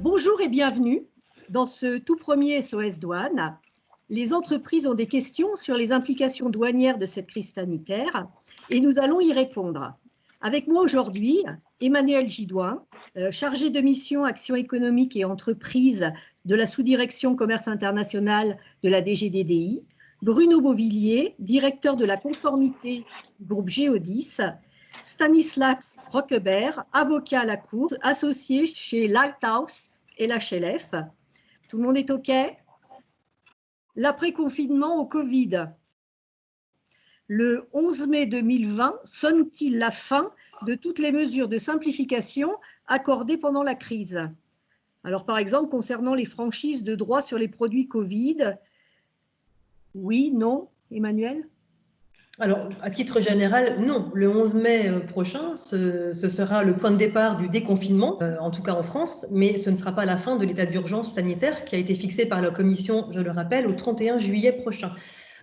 Bonjour et bienvenue dans ce tout premier SOS Douane. Les entreprises ont des questions sur les implications douanières de cette crise sanitaire et nous allons y répondre. Avec moi aujourd'hui, Emmanuel Gidouin, chargé de mission Action économique et entreprise de la sous-direction Commerce international de la DGDDI, Bruno Beauvillier, directeur de la conformité du groupe Géodis, Stanislas Roquebert, avocat à la Cour, associé chez Lighthouse et l'HLF. Tout le monde est OK? L'après-confinement au Covid. Le 11 mai 2020 sonne-t-il la fin de toutes les mesures de simplification accordées pendant la crise? Alors, par exemple, concernant les franchises de droit sur les produits Covid, oui, non, Emmanuel? Alors, à titre général, non. Le 11 mai prochain, ce sera le point de départ du déconfinement, en tout cas en France, mais ce ne sera pas la fin de l'état d'urgence sanitaire qui a été fixé par la Commission, je le rappelle, au 31 juillet prochain.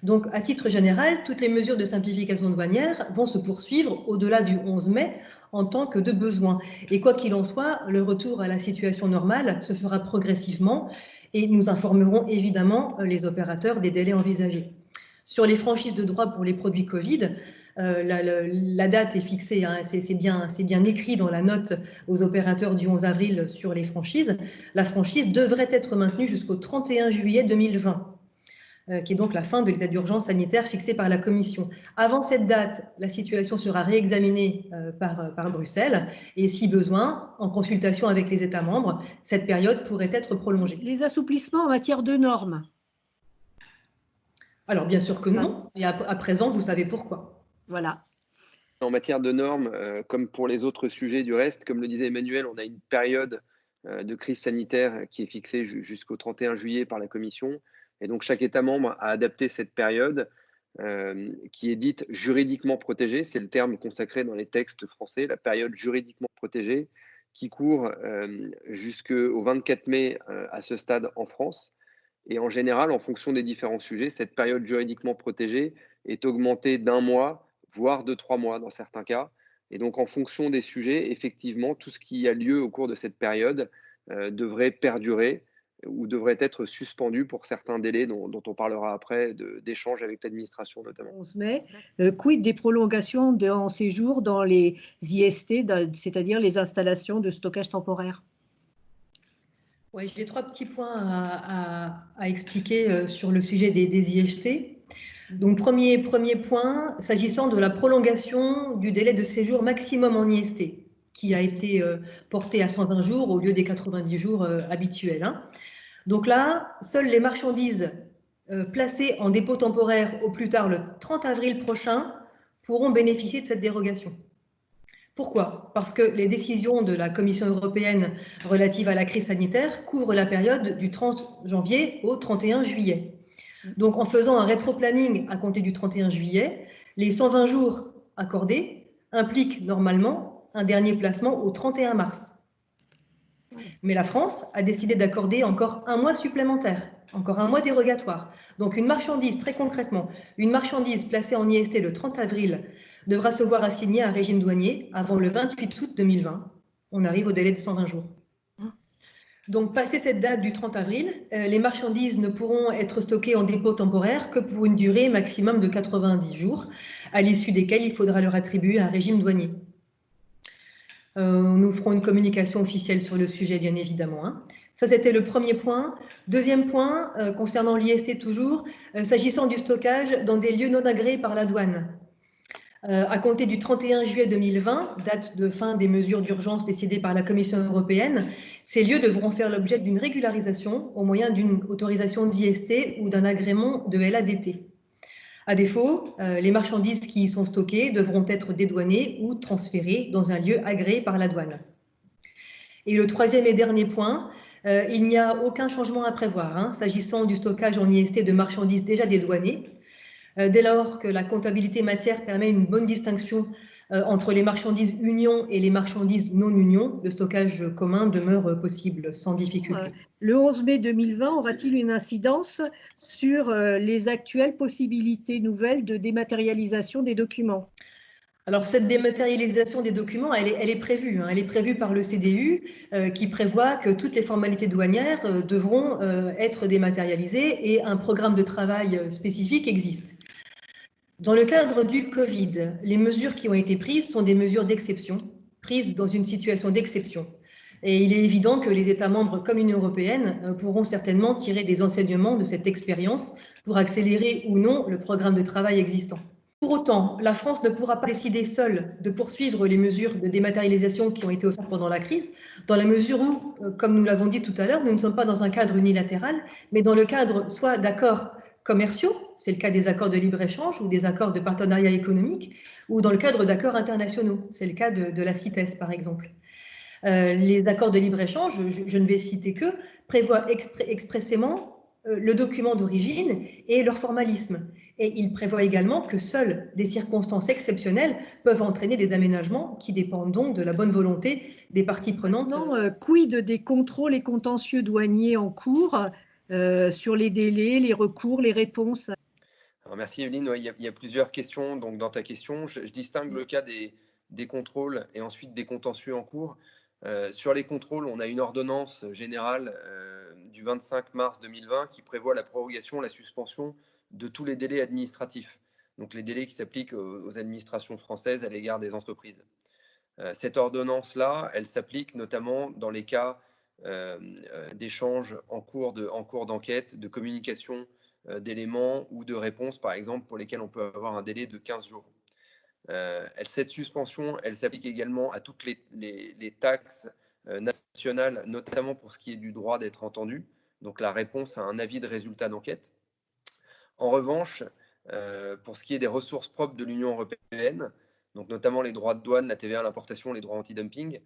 Donc, à titre général, toutes les mesures de simplification douanière vont se poursuivre au-delà du 11 mai en tant que de besoin. Et quoi qu'il en soit, le retour à la situation normale se fera progressivement et nous informerons évidemment les opérateurs des délais envisagés. Sur les franchises de droit pour les produits Covid, la date est fixée, hein, c'est bien écrit dans la note aux opérateurs du 11 avril sur les franchises. La franchise devrait être maintenue jusqu'au 31 juillet 2020. Qui est donc la fin de l'état d'urgence sanitaire fixé par la Commission. Avant cette date, la situation sera réexaminée par Bruxelles et si besoin, en consultation avec les États membres, cette période pourrait être prolongée. Les assouplissements en matière de normes? Alors bien sûr que non, et à présent, vous savez pourquoi. Voilà. En matière de normes, comme pour les autres sujets du reste, comme le disait Emmanuel, on a une période de crise sanitaire qui est fixée jusqu'au 31 juillet par la Commission. Et donc, chaque État membre a adapté cette période qui est dite juridiquement protégée. C'est le terme consacré dans les textes français, la période juridiquement protégée, qui court jusqu'au 24 mai à ce stade en France. Et en général, en fonction des différents sujets, cette période juridiquement protégée est augmentée d'1 mois, voire de 3 mois dans certains cas. Et donc, en fonction des sujets, effectivement, tout ce qui a lieu au cours de cette période devrait perdurer ou devrait être suspendu pour certains délais dont on parlera après, d'échanges avec l'administration notamment. 11 mai, quid des prolongations en séjour dans les IST, c'est-à-dire les installations de stockage temporaire? Oui, j'ai 3 petits points à expliquer sur le sujet des IST. Donc, premier point, s'agissant de la prolongation du délai de séjour maximum en IST, qui a été porté à 120 jours au lieu des 90 jours habituels. Hein. Donc là, seules les marchandises placées en dépôt temporaire au plus tard le 30 avril prochain pourront bénéficier de cette dérogation. Pourquoi? Parce que les décisions de la Commission européenne relatives à la crise sanitaire couvrent la période du 30 janvier au 31 juillet. Donc, en faisant un rétro-planning à compter du 31 juillet, les 120 jours accordés impliquent normalement un dernier placement au 31 mars. Mais la France a décidé d'accorder encore 1 mois supplémentaire, encore 1 mois dérogatoire. Donc, une marchandise, très concrètement, une marchandise placée en IST le 30 avril devra se voir assigner un régime douanier avant le 28 août 2020. On arrive au délai de 120 jours. Donc, passé cette date du 30 avril, les marchandises ne pourront être stockées en dépôt temporaire que pour une durée maximum de 90 jours, à l'issue desquels il faudra leur attribuer un régime douanier. Nous ferons une communication officielle sur le sujet, bien évidemment. Hein. Ça, c'était le premier point. Deuxième point, concernant l'IST toujours, s'agissant du stockage dans des lieux non agréés par la douane. À compter du 31 juillet 2020, date de fin des mesures d'urgence décidées par la Commission européenne, ces lieux devront faire l'objet d'une régularisation au moyen d'une autorisation d'IST ou d'un agrément de LADT. À défaut, les marchandises qui y sont stockées devront être dédouanées ou transférées dans un lieu agréé par la douane. Et le troisième et dernier point, il n'y a aucun changement à prévoir, hein, s'agissant du stockage en IST de marchandises déjà dédouanées. Dès lors que la comptabilité matière permet une bonne distinction entre les marchandises union et les marchandises non union, le stockage commun demeure possible sans difficulté. Le 11 mai 2020 aura-t-il une incidence sur les actuelles possibilités nouvelles de dématérialisation des documents? Alors, cette dématérialisation des documents, elle est prévue. Elle est prévue par le CDU qui prévoit que toutes les formalités douanières devront être dématérialisées et un programme de travail spécifique existe. Dans le cadre du Covid, les mesures qui ont été prises sont des mesures d'exception, prises dans une situation d'exception. Et il est évident que les États membres comme l'Union européenne pourront certainement tirer des enseignements de cette expérience pour accélérer ou non le programme de travail existant. Pour autant, la France ne pourra pas décider seule de poursuivre les mesures de dématérialisation qui ont été offertes pendant la crise, dans la mesure où, comme nous l'avons dit tout à l'heure, nous ne sommes pas dans un cadre unilatéral, mais dans le cadre soit d'accords commerciaux, c'est le cas des accords de libre-échange ou des accords de partenariat économique, ou dans le cadre d'accords internationaux, c'est le cas de la CITES par exemple. Les accords de libre-échange, je ne vais citer que, prévoient expressément le document d'origine et leur formalisme. Et il prévoit également que seules des circonstances exceptionnelles peuvent entraîner des aménagements qui dépendent donc de la bonne volonté des parties prenantes. Non, quid des contrôles et contentieux douaniers en cours sur les délais, les recours, les réponses? Alors, merci Evelyne. Ouais, il y a plusieurs questions. Donc, dans ta question, je distingue le cas des contrôles et ensuite des contentieux en cours. Sur les contrôles, on a une ordonnance générale du 25 mars 2020 qui prévoit la prorogation, la suspension de tous les délais administratifs, donc les délais qui s'appliquent aux administrations françaises à l'égard des entreprises. Cette ordonnance-là, elle s'applique notamment dans les cas d'échanges en cours d'enquête, de communication d'éléments ou de réponses, par exemple, pour lesquels on peut avoir un délai de 15 jours. Cette suspension, elle s'applique également à toutes les taxes nationales, notamment pour ce qui est du droit d'être entendu, donc la réponse à un avis de résultat d'enquête. En revanche, pour ce qui est des ressources propres de l'Union européenne, donc notamment les droits de douane, la TVA à l'importation, les droits anti-dumping,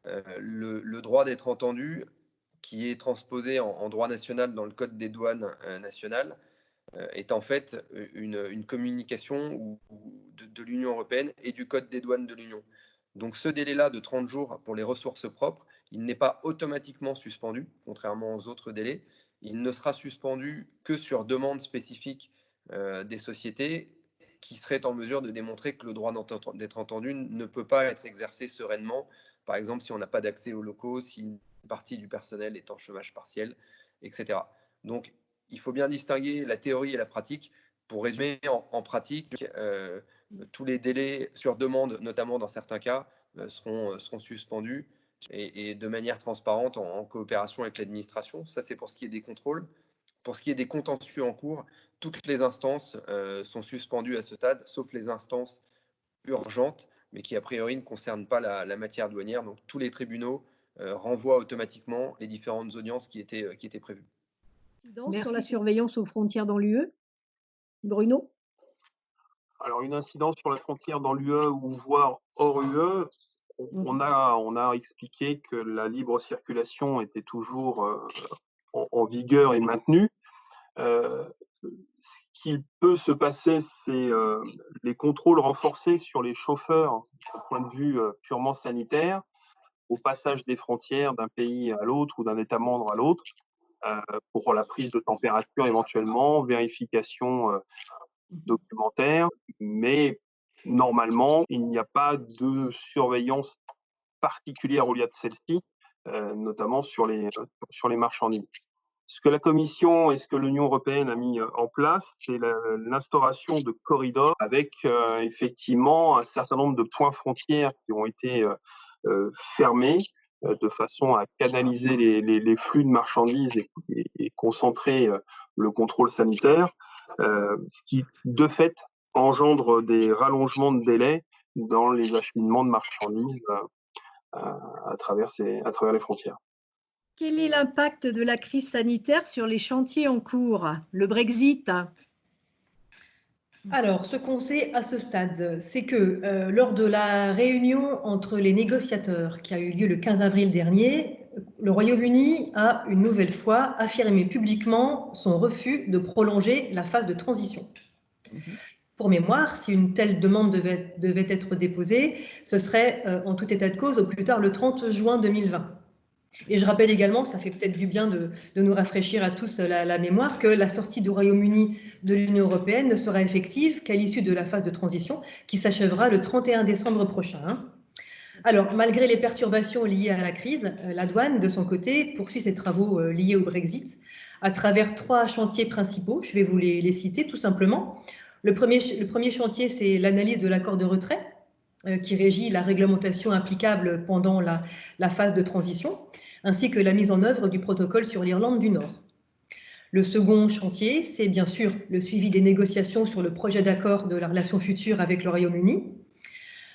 le droit d'être entendu, qui est transposé en droit national dans le Code des douanes national, est en fait une communication de l'Union européenne et du Code des douanes de l'Union. Donc ce délai-là de 30 jours pour les ressources propres, il n'est pas automatiquement suspendu, contrairement aux autres délais. Il ne sera suspendu que sur demande spécifique des sociétés qui seraient en mesure de démontrer que le droit d'être entendu ne peut pas être exercé sereinement. Par exemple, si on n'a pas d'accès aux locaux, si une partie du personnel est en chômage partiel, etc. Donc, il faut bien distinguer la théorie et la pratique. Pour résumer, en pratique, tous les délais sur demande, notamment dans certains cas, seront suspendus et de manière transparente en coopération avec l'administration. Ça, c'est pour ce qui est des contrôles. Pour ce qui est des contentieux en cours, toutes les instances sont suspendues à ce stade, sauf les instances urgentes, mais qui a priori ne concernent pas la matière douanière. Donc tous les tribunaux renvoient automatiquement les différentes audiences qui étaient prévues. Sur la surveillance aux frontières dans l'UE, Bruno? Alors, une incidence sur la frontière dans l'UE ou voire hors UE, on a expliqué que la libre circulation était toujours en vigueur et maintenue. Ce qu'il peut se passer, c'est les contrôles renforcés sur les chauffeurs au point de vue purement sanitaire, au passage des frontières d'un pays à l'autre ou d'un État membre à l'autre, pour la prise de température éventuellement, vérification documentaire, mais normalement, il n'y a pas de surveillance particulière au lieu de celle-ci, notamment sur les marchandises. Ce que la Commission et ce que l'Union européenne a mis en place, c'est l'instauration de corridors avec effectivement un certain nombre de points frontières qui ont été fermés de façon à canaliser les flux de marchandises et concentrer le contrôle sanitaire, ce qui de fait engendre des rallongements de délais dans les acheminements de marchandises à travers les frontières. Quel est l'impact de la crise sanitaire sur les chantiers en cours? Le Brexit? Alors, ce qu'on sait à ce stade, c'est que lors de la réunion entre les négociateurs qui a eu lieu le 15 avril dernier, le Royaume-Uni a une nouvelle fois affirmé publiquement son refus de prolonger la phase de transition. Pour mémoire, si une telle demande devait être déposée, ce serait en tout état de cause au plus tard le 30 juin 2020. Et je rappelle également, ça fait peut-être du bien de nous rafraîchir à tous la mémoire, que la sortie du Royaume-Uni de l'Union européenne ne sera effective qu'à l'issue de la phase de transition qui s'achèvera le 31 décembre prochain. Hein. Alors, malgré les perturbations liées à la crise, la douane, de son côté, poursuit ses travaux liés au Brexit à travers 3 chantiers principaux. Je vais vous les citer tout simplement. Le premier chantier, c'est l'analyse de l'accord de retrait qui régit la réglementation applicable pendant la phase de transition, ainsi que la mise en œuvre du protocole sur l'Irlande du Nord. Le second chantier, c'est bien sûr le suivi des négociations sur le projet d'accord de la relation future avec le Royaume-Uni.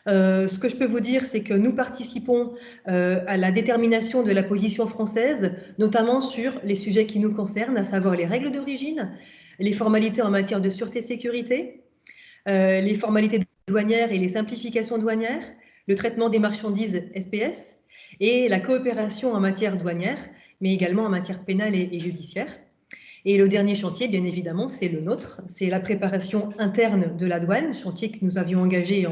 Ce que je peux vous dire, c'est que nous participons à la détermination de la position française, notamment sur les sujets qui nous concernent, à savoir les règles d'origine, les formalités en matière de sûreté et sécurité, les formalités douanières et les simplifications douanières, le traitement des marchandises SPS et la coopération en matière douanière, mais également en matière pénale et judiciaire. Et le dernier chantier, bien évidemment, c'est le nôtre, c'est la préparation interne de la douane, chantier que nous avions engagé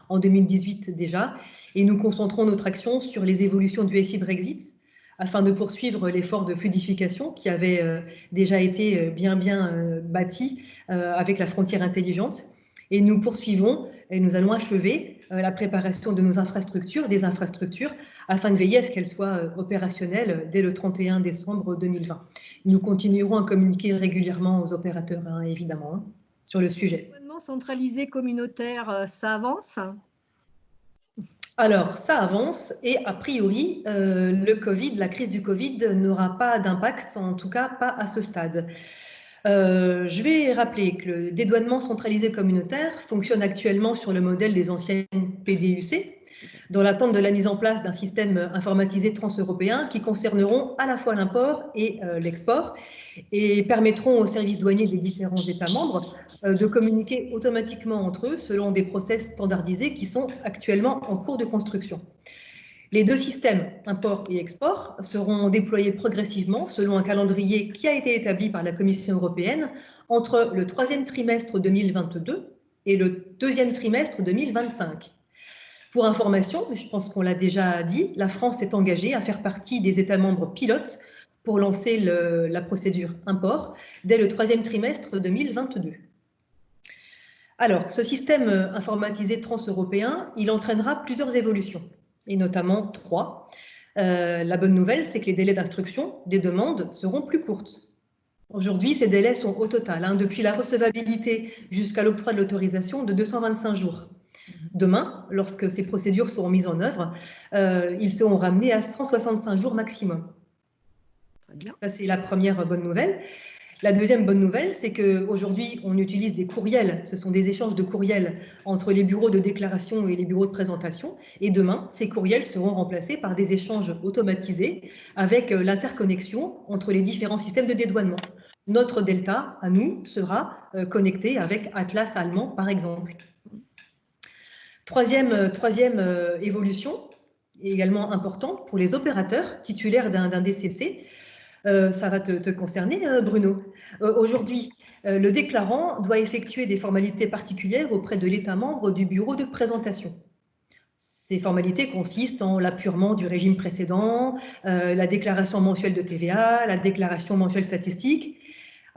en 2018 déjà, et nous concentrons notre action sur les évolutions du SI Brexit afin de poursuivre l'effort de fluidification qui avait déjà été bien bâti avec la frontière intelligente. Et nous poursuivons et nous allons achever la préparation de nos infrastructures, des infrastructures, afin de veiller à ce qu'elles soient opérationnelles dès le 31 décembre 2020. Nous continuerons à communiquer régulièrement aux opérateurs, hein, évidemment, hein, sur le sujet. Centralisé communautaire, ça avance? Alors, ça avance et a priori, la crise du Covid n'aura pas d'impact, en tout cas pas à ce stade. Je vais rappeler que le dédouanement centralisé communautaire fonctionne actuellement sur le modèle des anciennes PDUC, dans l'attente de la mise en place d'un système informatisé transeuropéen qui concerneront à la fois l'import et l'export et permettront aux services douaniers des différents États membres de communiquer automatiquement entre eux selon des process standardisés qui sont actuellement en cours de construction. Les 2 systèmes, import et export, seront déployés progressivement selon un calendrier qui a été établi par la Commission européenne entre le 3e trimestre 2022 et le 2e trimestre 2025. Pour information, je pense qu'on l'a déjà dit, la France est engagée à faire partie des États membres pilotes pour lancer la procédure import dès le 3e trimestre 2022. Alors, ce système informatisé transeuropéen, il entraînera plusieurs évolutions, et notamment 3. La bonne nouvelle, c'est que les délais d'instruction des demandes seront plus courtes. Aujourd'hui, ces délais sont au total, depuis la recevabilité jusqu'à l'octroi de l'autorisation, de 225 jours. Demain, lorsque ces procédures seront mises en œuvre, ils seront ramenés à 165 jours maximum. Très bien. Ça, c'est la première bonne nouvelle. La deuxième bonne nouvelle, c'est qu'aujourd'hui, on utilise des courriels. Ce sont des échanges de courriels entre les bureaux de déclaration et les bureaux de présentation. Et demain, ces courriels seront remplacés par des échanges automatisés avec l'interconnexion entre les différents systèmes de dédouanement. Notre Delta, à nous, sera connecté avec Atlas allemand, par exemple. Troisième évolution, également importante pour les opérateurs titulaires d'un DCC, ça va te concerner, Bruno. Aujourd'hui, le déclarant doit effectuer des formalités particulières auprès de l'État membre du bureau de présentation. Ces formalités consistent en l'appurement du régime précédent, la déclaration mensuelle de TVA, la déclaration mensuelle statistique.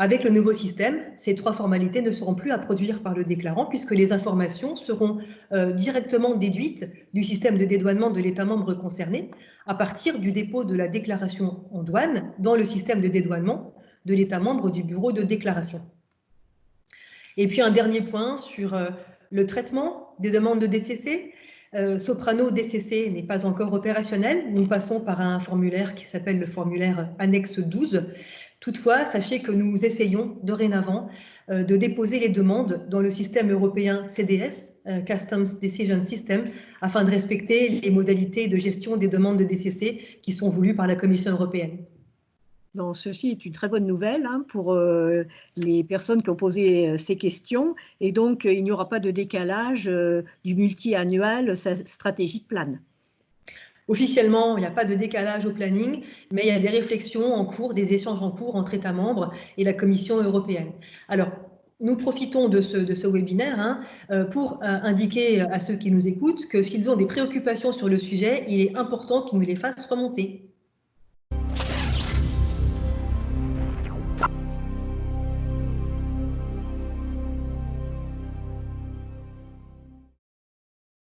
Avec le nouveau système, ces 3 formalités ne seront plus à produire par le déclarant puisque les informations seront directement déduites du système de dédouanement de l'État membre concerné à partir du dépôt de la déclaration en douane dans le système de dédouanement de l'État membre du bureau de déclaration. Et puis un dernier point sur le traitement des demandes de DCC. Soprano DCC n'est pas encore opérationnel. Nous passons par un formulaire qui s'appelle le formulaire annexe 12. Toutefois, sachez que nous essayons dorénavant de déposer les demandes dans le système européen CDS, Customs Decision System, afin de respecter les modalités de gestion des demandes de DCC qui sont voulues par la Commission européenne. Donc, ceci est une très bonne nouvelle pour les personnes qui ont posé ces questions. Et donc, il n'y aura pas de décalage du multi-annual stratégique plan. Officiellement, il n'y a pas de décalage au planning, mais il y a des réflexions en cours, des échanges en cours entre États membres et la Commission européenne. Alors, nous profitons de ce webinaire pour indiquer à ceux qui nous écoutent que s'ils ont des préoccupations sur le sujet, il est important qu'ils nous les fassent remonter.